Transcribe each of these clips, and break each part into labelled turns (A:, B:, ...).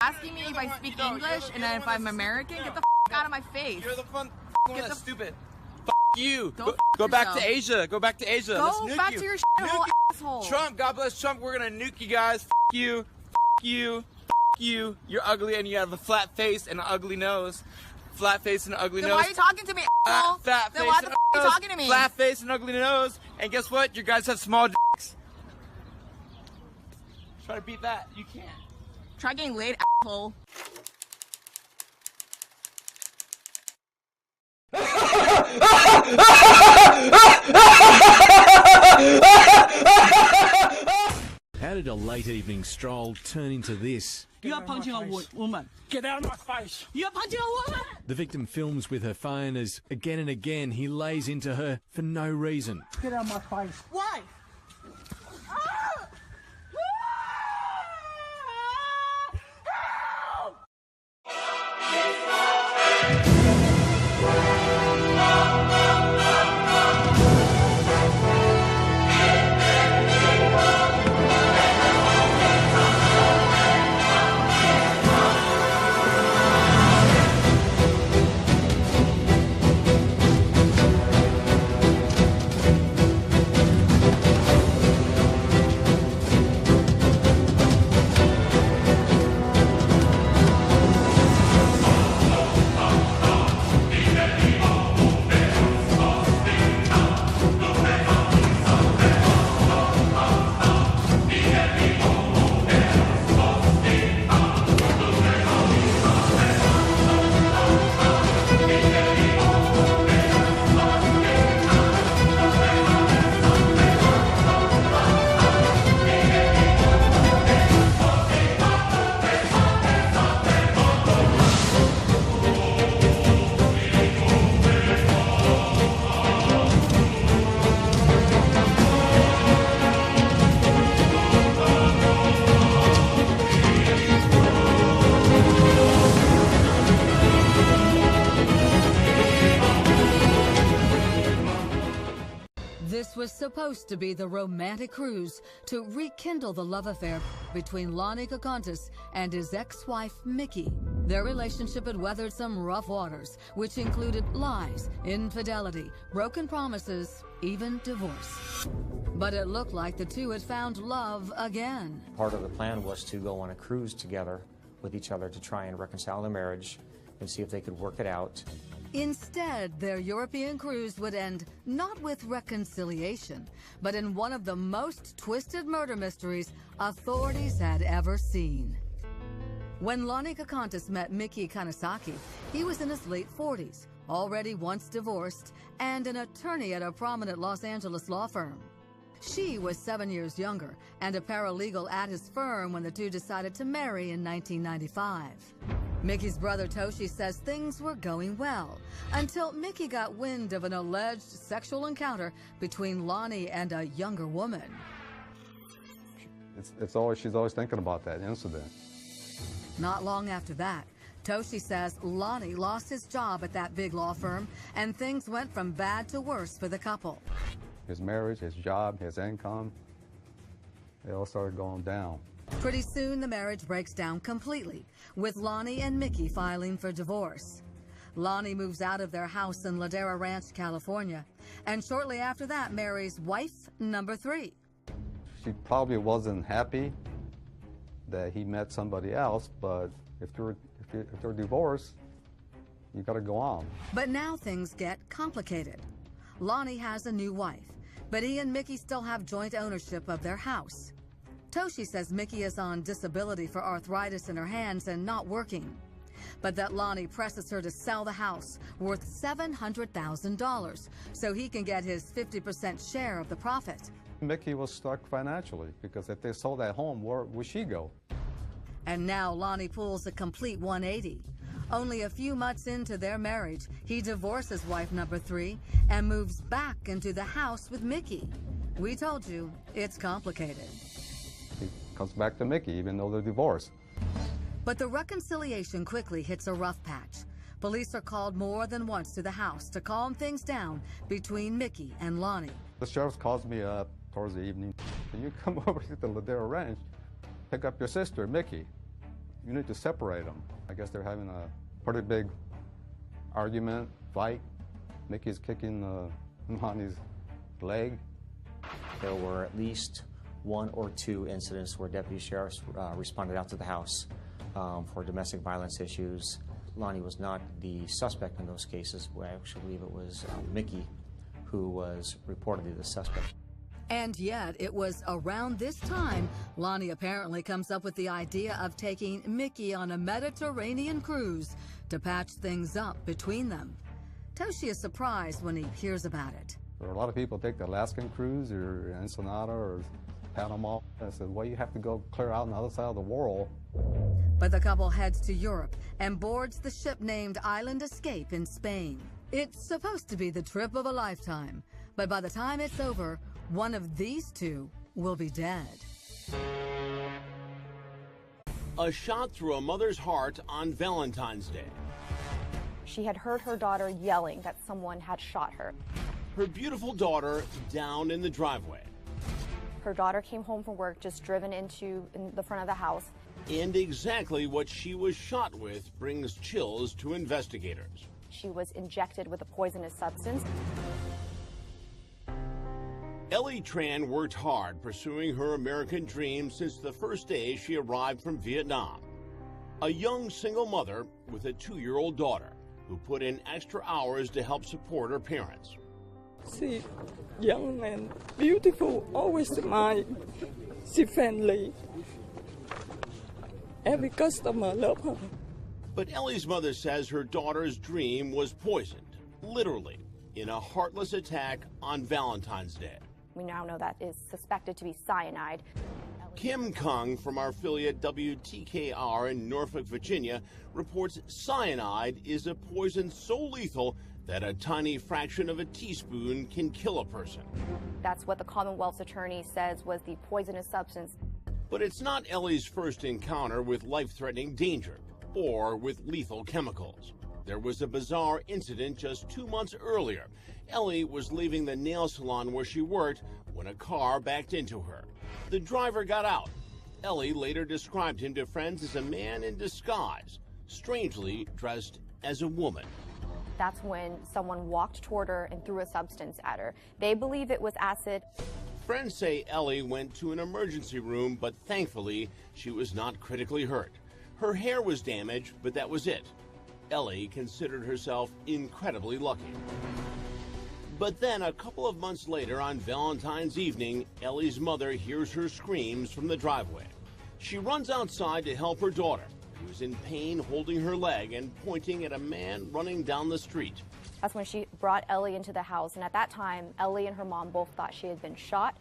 A: asking me if I speak English and then if I'm American, get the out of my face.
B: You're the one that's stupid. You.
A: Go
B: back to Asia. Go back to Asia.
A: Go
B: Let's nuke
A: back
B: you.
A: to your asshole.
B: Trump, God bless Trump. We're gonna nuke you guys. You. You. You. You're ugly and you have a flat face and an ugly nose. Flat face and an ugly
A: then
B: nose.
A: Why are you talking to me, asshole?
B: Fat
A: then
B: face
A: why
B: and
A: the are you talking to me?
B: Flat face and ugly nose. And guess what? You guys have small dicks. Try to beat that. You can't.
A: Try getting laid, asshole.
C: How did a late evening stroll turn into this?
D: You're punching a woman. Get out of my face. You're punching a woman.
C: The victim films with her phone as again and again he lays into her for no reason.
D: Get out of my face. Why?
E: This was supposed to be the romantic cruise to rekindle the love affair between Lonnie Kokontas and his ex-wife, Mickey. Their relationship had weathered some rough waters, which included lies, infidelity, broken promises, even divorce. But it looked like the two had found love again.
F: Part of the plan was to go on a cruise together with each other to try and reconcile their marriage and see if they could work it out.
E: Instead, their European cruise would end not with reconciliation, but in one of the most twisted murder mysteries authorities had ever seen. When Lonnie Kokontas met Mickey Kanasaki, he was in his late 40s, already once divorced, and an attorney at a prominent Los Angeles law firm. She was 7 years younger and a paralegal at his firm when the two decided to marry in 1995. Mickey's brother Toshi says things were going well until Mickey got wind of an alleged sexual encounter between Lonnie and a younger woman.
G: She's always thinking about that incident.
E: Not long after that, Toshi says Lonnie lost his job at that big law firm and things went from bad to worse for the couple.
G: His marriage, his job, his income, they all started going down.
E: Pretty soon, the marriage breaks down completely, with Lonnie and Mickey filing for divorce. Lonnie moves out of their house in Ladera Ranch, California, and shortly after that marries wife number 3.
G: She probably wasn't happy that he met somebody else, but if they're divorced, you gotta go on.
E: But now things get complicated. Lonnie has a new wife, but he and Mickey still have joint ownership of their house. Toshi says Mickey is on disability for arthritis in her hands and not working, but that Lonnie presses her to sell the house worth $700,000 so he can get his 50% share of the profit.
G: Mickey was stuck financially because if they sold that home, where would she go?
E: And now Lonnie pulls a complete 180. Only a few months into their marriage, he divorces wife number 3 and moves back into the house with Mickey. We told you, it's complicated.
G: He comes back to Mickey even though they're divorced.
E: But the reconciliation quickly hits a rough patch. Police are called more than once to the house to calm things down between Mickey and Lonnie.
G: The sheriff calls me up towards the evening. Can you come over to the Ladera Ranch, pick up your sister, Mickey? you need to separate them. I guess they're having a pretty big argument, fight. Mickey's kicking Lonnie's leg.
F: There were at least 1 or 2 incidents where deputy sheriffs responded out to the house for domestic violence issues. Lonnie was not the suspect in those cases. I actually believe it was Mickey who was reportedly the suspect.
E: And yet, it was around this time, Lonnie apparently comes up with the idea of taking Mickey on a Mediterranean cruise to patch things up between them. Toshi is surprised when he hears about it.
G: There are a lot of people take the Alaskan cruise or Ensenada or Panama. I said, well, you have to go clear out on the other side of the world.
E: But the couple heads to Europe and boards the ship named Island Escape in Spain. It's supposed to be the trip of a lifetime, but by the time it's over, one of these two will be dead.
H: A shot through a mother's heart on Valentine's Day.
I: She had heard her daughter yelling that someone had shot her.
H: Her beautiful daughter down in the driveway.
I: Her daughter came home from work, just driven in the front of the house.
H: And exactly what she was shot with brings chills to investigators.
I: She was injected with a poisonous substance.
H: Ellie Tran worked hard pursuing her American dream since the first day she arrived from Vietnam. A young single mother with a 2-year-old daughter who put in extra hours to help support her parents.
J: She young and beautiful, always smile. She friendly. Every customer love her.
H: But Ellie's mother says her daughter's dream was poisoned, literally, in a heartless attack on Valentine's Day.
I: We now know that is suspected to be cyanide.
H: Kim Kung from our affiliate WTKR in Norfolk, Virginia, reports cyanide is a poison so lethal that a tiny fraction of a teaspoon can kill a person.
I: That's what the Commonwealth's attorney says was the poisonous substance.
H: But it's not Ellie's first encounter with life-threatening danger or with lethal chemicals. There was a bizarre incident just 2 months earlier. Ellie was leaving the nail salon where she worked when a car backed into her. The driver got out. Ellie later described him to friends as a man in disguise, strangely dressed as a woman.
I: That's when someone walked toward her and threw a substance at her. They believe it was acid.
H: Friends say Ellie went to an emergency room, but thankfully she was not critically hurt. Her hair was damaged, but that was it. Ellie considered herself incredibly lucky. But then, a couple of months later, on Valentine's evening, Ellie's mother hears her screams from the driveway. She runs outside to help her daughter, who's in pain holding her leg and pointing at a man running down the street.
I: That's when she brought Ellie into the house, and at that time, Ellie and her mom both thought she had been shot.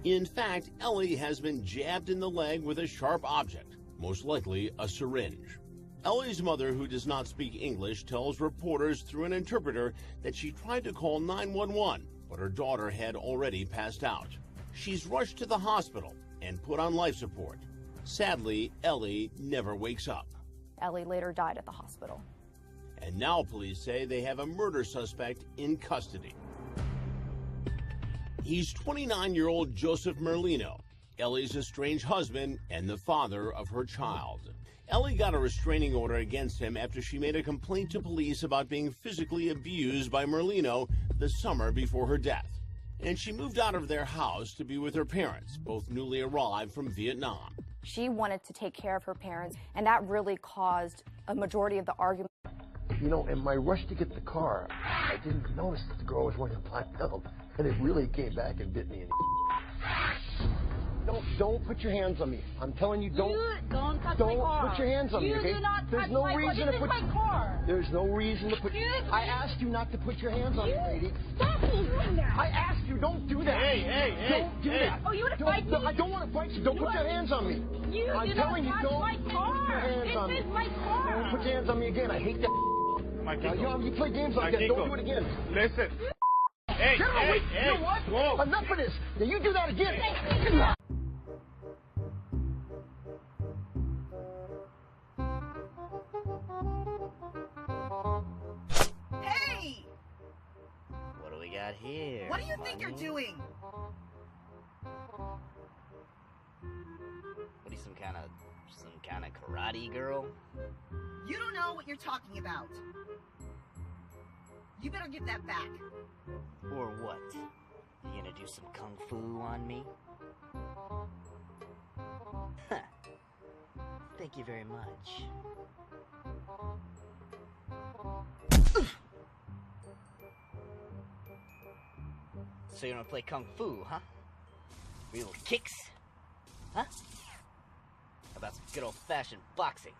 H: In fact, Ellie has been jabbed in the leg with a sharp object, most likely a syringe. Ellie's mother, who does not speak English, tells reporters through an interpreter that she tried to call 911, but her daughter had already passed out. She's rushed to the hospital and put on life support. Sadly, Ellie never wakes up.
I: Ellie later died at the hospital.
H: And now police say they have a murder suspect in custody. He's 29-year-old Joseph Merlino, Ellie's estranged husband and the father of her child. Ellie got a restraining order against him after she made a complaint to police about being physically abused by Merlino the summer before her death. And she moved out of their house to be with her parents, both newly arrived from Vietnam.
I: She wanted to take care of her parents, and that really caused a majority of the argument.
K: You know, in my rush to get the car, I didn't notice that the girl was wearing a black belt, and it really came back and bit me in the Don't put your hands on me. I'm telling you, don't touch my car. Put your hands on me, okay?
L: Do not
K: There's
L: touch
K: no
L: my
K: reason
L: car.
K: to put.
L: This is my car.
K: There's no reason to put. I asked you not to put your hands on me, lady.
L: Stop doing that.
K: I asked you, don't do that.
H: Hey,
K: don't do that.
L: Oh, you want to fight me?
K: I don't want to fight you. Don't put your hands on me. I'm telling you, don't
L: my car.
K: put your hands on me.
L: This is my car.
K: Don't put your hands on me again. I hate that. You play games like that. Don't do it again.
B: Listen.
K: Hey, you know what?
B: Whoa.
K: Enough of this. Now you do that again.
A: Hey!
M: What do we got here?
A: What do you think you're doing?
M: What are you, some kind of Some kind of karate girl?
N: You don't know what you're talking about. You better give that back.
M: Or what? You gonna do some kung fu on me? Huh. Thank you very much. So you wanna play kung fu, huh? Real kicks? Huh? How about some good old-fashioned boxing?